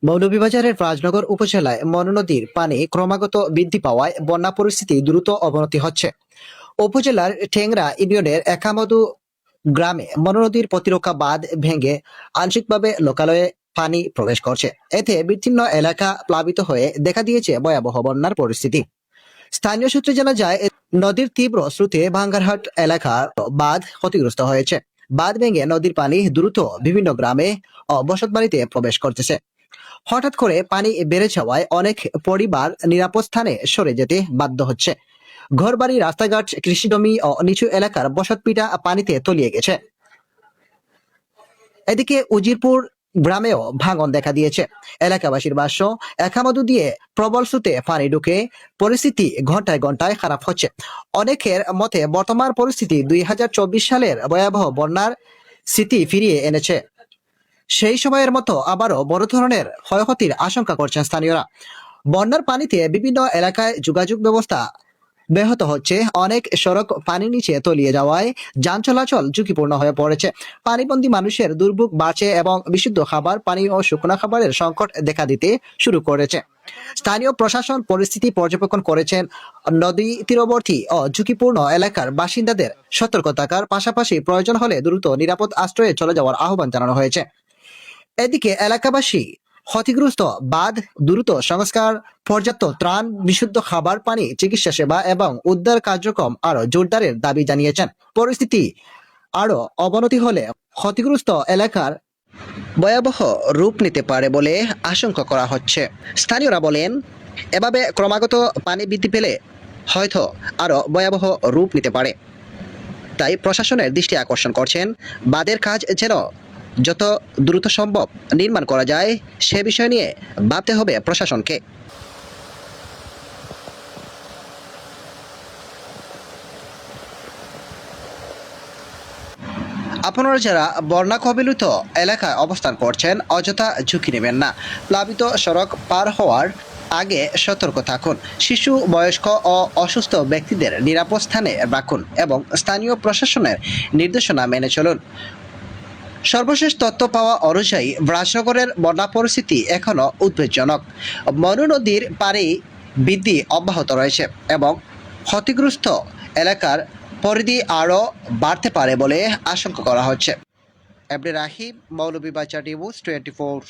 মৌলভীবাজারের রাজনগর উপজেলায় মনু নদীর পানি ক্রমাগত বৃদ্ধি পাওয়ায় বন্যা পরিস্থিতি দ্রুত অবনতি হচ্ছে। উপজেলার ঠেংরা ইউনিয়নের একামদু গ্রামে মনু নদীর প্রতিরক্ষা বাঁধ ভেঙে আংশিকভাবে লোকালয়ে পানি প্রবেশ করছে। এতে বিচ্ছিন্ন এলাকা প্লাবিত হয়ে দেখা দিয়েছে ভয়াবহ বন্যার পরিস্থিতি। স্থানীয় সূত্রে জানা যায়, নদীর তীব্র স্রোতে ভাঙ্গারহাট এলাকার বাঁধ ক্ষতিগ্রস্ত হয়েছে। বাঁধ ভেঙে নদীর পানি দ্রুত বিভিন্ন গ্রামে ও বসতবাড়িতে প্রবেশ করতেছে। হঠাৎ করে পানি বেড়ে যাওয়ায় অনেক পরিবার নিরাপদ স্থানে সরে যেতে বাধ্য হচ্ছে। ঘরবাড়ি, রাস্তাঘাট, কৃষিজমি ও নিচু এলাকার বসতভিটা পানিতে তলিয়ে গেছে। এদিকে উজিরপুর গ্রামেও ভাঙন দেখা দিয়েছে। এলাকাবাসীর ভাষ্য, একামদু দিয়ে প্রবল স্রোতে পানি ঢুকে পরিস্থিতি ঘন্টায় ঘন্টায় খারাপ হচ্ছে। অনেকের মতে বর্তমান পরিস্থিতি 2024 সালের ভয়াবহ বন্যার স্মৃতি ফিরিয়ে এনেছে। সেই সময়ের মতো আবারও বড় ধরনের ক্ষয়ক্ষতির আশঙ্কা করছেন স্থানীয়রা। বন্যার পানিতে বিভিন্ন এলাকায় যোগাযোগ ব্যবস্থা ব্যাহত হচ্ছে। অনেক সড়ক পানির নিচে তলিয়ে যাওয়ায় যান চলাচল ঝুঁকিপূর্ণ হয়ে পড়েছে। পানিবন্দী মানুষের দুর্ভোগ বাড়ছে এবং বিশুদ্ধ খাবার, পানি ও শুকনো খাবারের সংকট দেখা দিতে শুরু করেছে। স্থানীয় প্রশাসন পরিস্থিতি পর্যবেক্ষণ করেছেন। নদী তীরবর্তী ও ঝুঁকিপূর্ণ এলাকার বাসিন্দাদের সতর্ক থাকার পাশাপাশি প্রয়োজন হলে দ্রুত নিরাপদ আশ্রয়ে চলে যাওয়ার আহ্বান জানানো হয়েছে। এদিকে এলাকাবাসী ক্ষতিগ্রস্ত বাঁধ দ্রুত সংস্কার, পর্যাপ্ত ত্রাণ, বিশুদ্ধ খাবার পানি, চিকিৎসা সেবা এবং উদ্ধার কার্যক্রম আরো জোরদারের দাবি জানিয়েছেন। পরিস্থিতি আরো অবনতি হলে ক্ষতিগ্রস্ত এলাকার ভয়াবহ রূপ নিতে পারে বলে আশঙ্কা করা হচ্ছে। স্থানীয়রা বলেন, এভাবে ক্রমাগত পানি বৃদ্ধি পেলে হয়তো আরো ভয়াবহ রূপ নিতে পারে। তাই প্রশাসনের দৃষ্টি আকর্ষণ করছেন, বাঁধের কাজ যেন যত দ্রুত সম্ভব নির্মাণ করা যায় সে বিষয় নিয়ে ভাবতে হবে প্রশাসনকে। আপনারা যারা বন্যা কবলিত এলাকায় অবস্থান করছেন, অযথা ঝুঁকি নেবেন না। প্লাবিত সড়ক পার হওয়ার আগে সতর্ক থাকুন। শিশু, বয়স্ক ও অসুস্থ ব্যক্তিদের নিরাপদ স্থানে রাখুন এবং স্থানীয় প্রশাসনের নির্দেশনা মেনে চলুন। সর্বশেষ তথ্য পাওয়া অনুযায়ী রাজনগরের বন্যা পরিস্থিতি এখনও উদ্বেগজনক। মনু নদীর পানি বৃদ্ধি অব্যাহত রয়েছে এবং ক্ষতিগ্রস্ত এলাকার পরিধি আরও বাড়তে পারে বলে আশঙ্কা করা হচ্ছে। MD Rahib, Moulvibazar news 24।